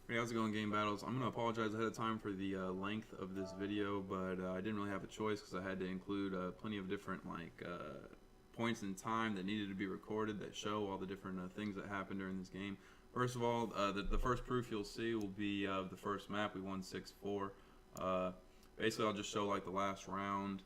Hey, how's it going, Game Battles? I'm going to apologize ahead of time for the length of this video, but I didn't really have a choice because I had to include plenty of different points in time that needed to be recorded that show all the different things that happened during this game. First of all, the first proof you'll see will be the first map. We won 6-4. Basically, I'll just show like the last round,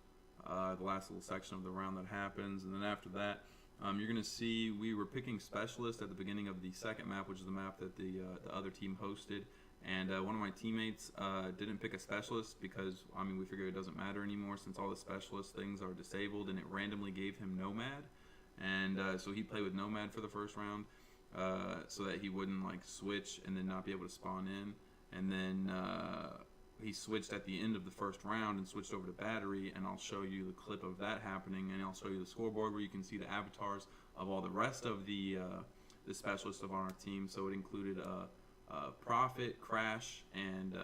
the last little section of the round that happens, and then after that, you're going to see we were picking specialists at the beginning of the second map, which is the map that the other team hosted. And one of my teammates didn't pick a specialist because, I mean, we figured it doesn't matter anymore since all the specialist things are disabled, and it randomly gave him Nomad. And so he played with Nomad for the first round so that he wouldn't like switch and then not be able to spawn in. And then he switched at the end of the first round and switched over to battery, and I'll show you the clip of that happening, and I'll show you the scoreboard where you can see the avatars of all the rest of the specialists of our team. So it included Prophet, Crash, and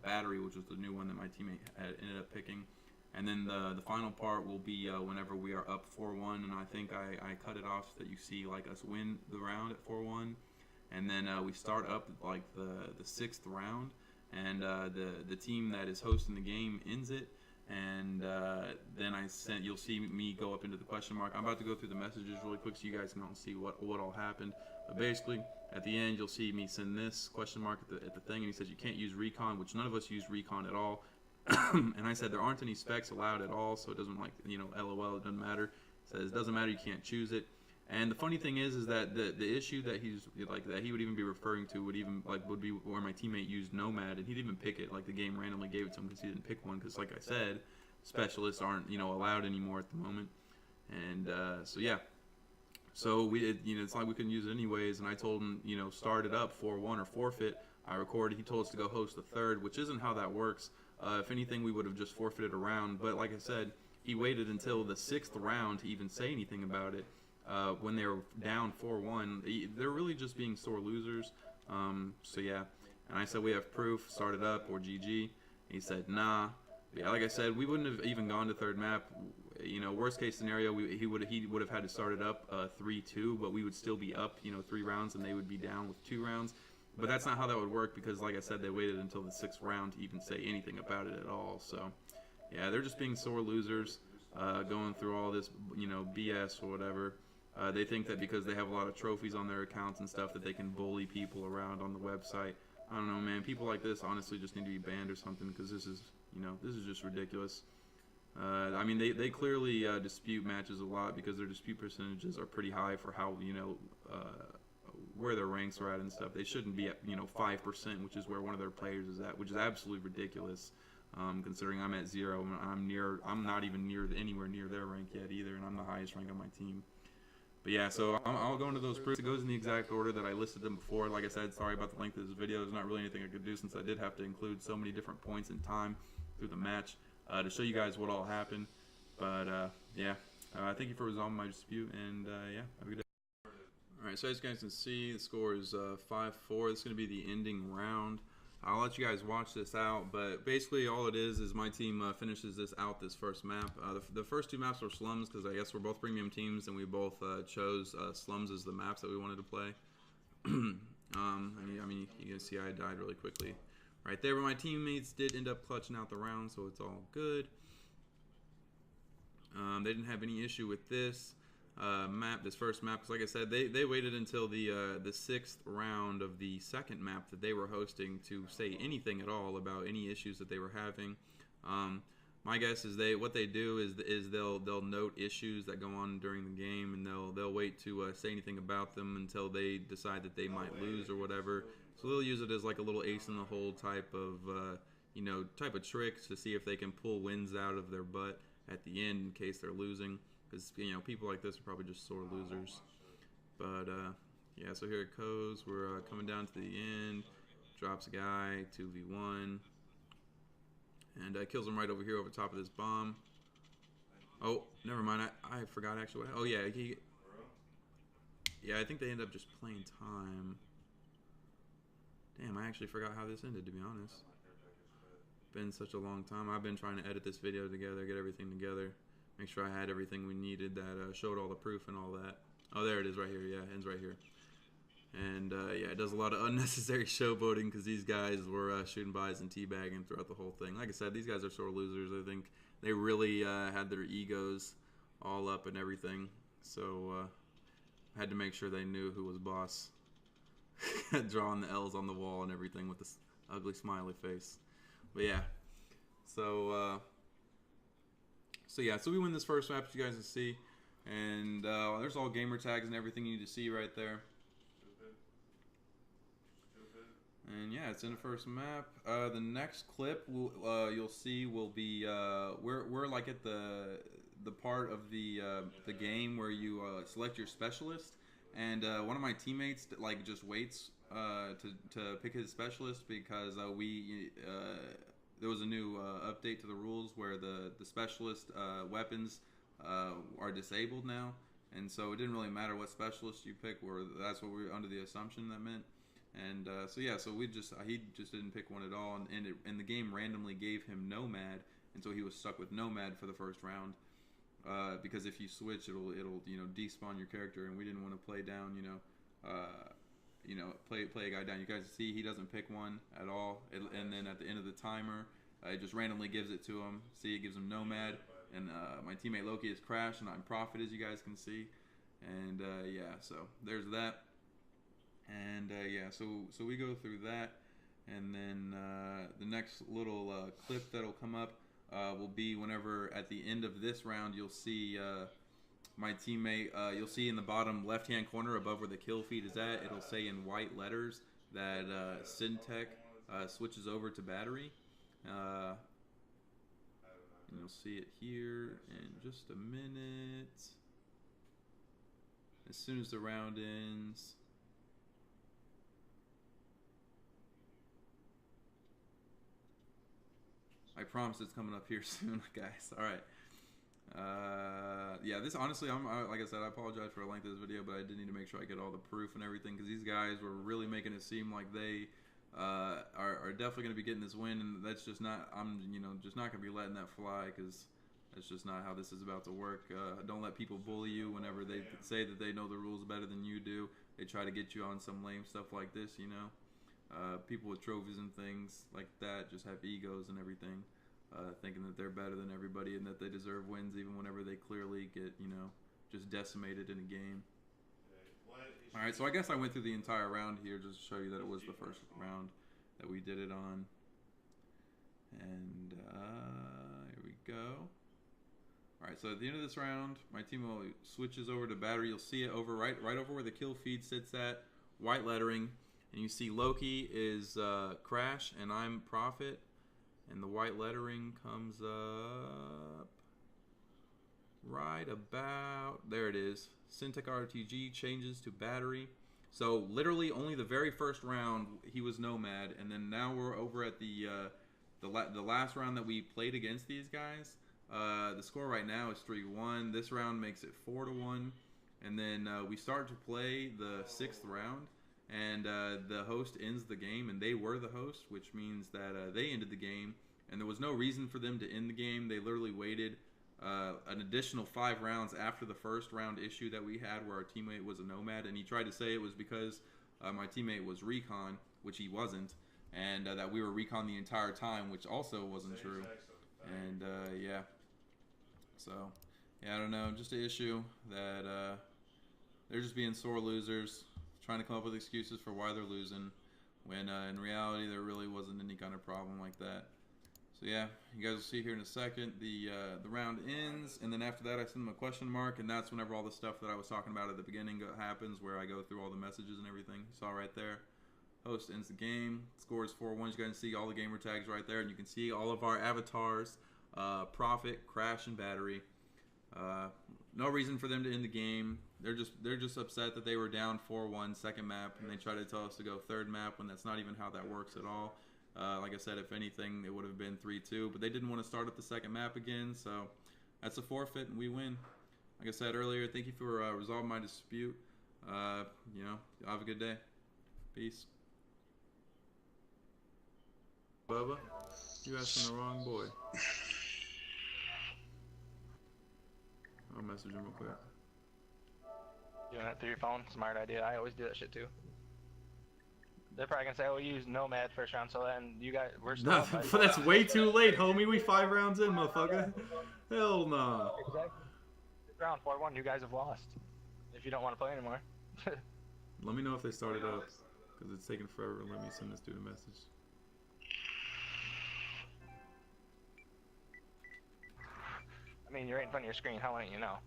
Battery, which was the new one that my teammate had ended up picking. And then the final part will be whenever we are up 4-1, and I think I cut it off so that you see like us win the round at 4-1, and then we start up like the sixth round, and the team that is hosting the game ends it, and then you'll see me go up into the question mark. I'm about to go through the messages really quick so you guys can all see what all happened. But basically, at the end, you'll see me send this question mark at the thing, and he says you can't use recon, which none of us use recon at all. And I said there aren't any specs allowed at all, so it doesn't LOL, it doesn't matter. It says it doesn't matter, you can't choose it. And the funny thing is that the issue that he's like that he would even be referring to would be where my teammate used Nomad, and he didn't even pick it. Like the game randomly gave it to him because he didn't pick one. Because like I said, specialists aren't allowed anymore at the moment. And so yeah, so we did, it's like we couldn't use it anyways. And I told him start it up 4-1 or forfeit. I recorded. He told us to go host the third, which isn't how that works. If anything, we would have just forfeited a round. But like I said, he waited until the sixth round to even say anything about it. When they were down 4-1, they're really just being sore losers. So yeah, and I said we have proof, start it up or GG. He said nah. But yeah, like I said, we wouldn't have even gone to third map. Worst case scenario, he would have had to start it up 3-2, but we would still be up 3 rounds, and they would be down with 2 rounds. But that's not how that would work because, like I said, they waited until the 6th round to even say anything about it at all. So yeah, they're just being sore losers, going through all this BS or whatever. They think that because they have a lot of trophies on their accounts and stuff that they can bully people around on the website. I don't know, man. People like this honestly just need to be banned or something because this is just ridiculous. I mean, they clearly dispute matches a lot because their dispute percentages are pretty high for how where their ranks are at and stuff. They shouldn't be at 5%, which is where one of their players is at, which is absolutely ridiculous. Considering I'm at 0, I'm not even anywhere near their rank yet either, and I'm the highest rank on my team. But yeah, so I'll go into those proofs. It goes in the exact order that I listed them before. Like I said, sorry about the length of this video. There's not really anything I could do since I did have to include so many different points in time through the match to show you guys what all happened. But yeah, thank you for resolving my dispute, and yeah, have a good day. Alright, so as you guys can see, the score is 5-4. This is going to be the ending round. I'll let you guys watch this out, but basically all it is my team finishes this out, this first map. The first 2 maps were slums because I guess we're both premium teams and we both chose slums as the maps that we wanted to play. I mean, you can see I died really quickly right there, but my teammates did end up clutching out the round, so it's all good. They didn't have any issue with this this first map, because like I said, they waited until the 6th round of the second map that they were hosting to say anything at all about any issues that they were having. My guess is what they do is they'll note issues that go on during the game, and they'll wait to say anything about them until they decide that they might lose or whatever. So they'll use it as like a little ace in the hole type of tricks to see if they can pull wins out of their butt at the end in case they're losing. Because people like this are probably just sore losers. But yeah, so here it goes. We're coming down to the end. Drops a guy, 2v1, and kills him right over here over top of this bomb. Oh, never mind. I forgot actually. Oh yeah, I think they end up just playing time. Damn, I actually forgot how this ended, to be honest. Been such a long time. I've been trying to edit this video together, get everything together. Make sure I had everything we needed that showed all the proof and all that. Oh, there it is right here. Yeah, ends right here. And yeah, it does a lot of unnecessary showboating because these guys were shooting buys and teabagging throughout the whole thing. Like I said, these guys are sore losers. I think they really had their egos all up and everything. So I had to make sure they knew who was boss. Drawing the L's on the wall and everything with this ugly smiley face. But yeah, so so we win this first map, as you guys can see, and there's all gamer tags and everything you need to see right there. And yeah, it's in the first map. The next clip you'll see will be we're like at the part of the game where you select your specialist, and one of my teammates like just waits to pick his specialist because there was a new update to the rules where the specialist weapons are disabled now, and so it didn't really matter what specialist you pick. That's what we were under the assumption that meant. And so he just didn't pick one at all, and the game randomly gave him Nomad, and so he was stuck with Nomad for the first round. Because if you switch, it'll despawn your character, and we didn't want to play down play a guy down. You guys see he doesn't pick one at all, and then at the end of the timer, it just randomly gives it to him. See, it gives him Nomad, and my teammate Loki is Crash, and I'm Prophet, as you guys can see. And yeah, so there's that. And yeah, so we go through that, and then the next little clip that'll come up will be whenever at the end of this round you'll see my teammate. You'll see in the bottom left-hand corner above where the kill feed is at, it'll say in white letters that Syntech switches over to battery. And you'll see it here in just a minute. As soon as the round ends. I promise it's coming up here soon, guys. All right. Yeah, this honestly, like I said, I apologize for the length of this video, but I did need to make sure I get all the proof and everything because these guys were really making it seem like they are definitely going to be getting this win, and that's just not. I'm just not going to be letting that fly because that's just not how this is about to work. Don't let people bully you whenever they say that they know the rules better than you do. They try to get you on some lame stuff like this, people with trophies and things like that just have egos and everything, thinking that they're better than everybody and that they deserve wins even whenever they clearly get, just decimated in a game. Alright, so I guess I went through the entire round here just to show you that it was the first round that we did it on. And here we go. Alright, so at the end of this round, my team switches over to battery. You'll see it over right over where the kill feed sits at, white lettering. And you see Loki is Crash and I'm Prophet, and the white lettering comes up right about there. It is. Syntech RTG changes to battery. So literally only the very first round he was Nomad, and then now we're over at the last round that we played against these guys. The score right now is 3-1. This round makes it 4-1, and then we start to play the 6th round. And the host ends the game, and they were the host, which means that they ended the game, and there was no reason for them to end the game. They literally waited an additional 5 rounds after the first round issue that we had where our teammate was a Nomad, and he tried to say it was because my teammate was Recon, which he wasn't, and that we were Recon the entire time, which also wasn't true. And yeah, so yeah, I don't know, just an issue that they're just being sore losers, trying to come up with excuses for why they're losing, when in reality there really wasn't any kind of problem like that. So yeah, you guys will see here in a second. The round ends, and then after that I send them a question mark, and that's whenever all the stuff that I was talking about at the beginning happens, where I go through all the messages and everything. You saw right there. Host ends the game. Score is 4-1. You guys can see all the gamer tags right there, and you can see all of our avatars, Prophet, Crash, and Battery. No reason for them to end the game. They're just upset that they were down 4-1 second map, and they try to tell us to go third map when that's not even how that works at all. Like I said, if anything, it would have been 3-2, but they didn't want to start at the second map again, so that's a forfeit, and we win. Like I said earlier, thank you for resolving my dispute. Have a good day. Peace. Bubba, you asking the wrong boy. I'll message him real quick. Doing it through your phone, smart idea. I always do that shit too. They're probably gonna say, "Oh, we used Nomad first round," so then you guys, we're still Nah, up by but that's way too late, homie. We 5 rounds in, motherfucker. Hell nah. exactly. Round 4-1, you guys have lost. If you don't want to play anymore. Let me know if they started up, because it's taking forever to let me send this dude a message. I mean, you're right in front of your screen. How wouldn't you know?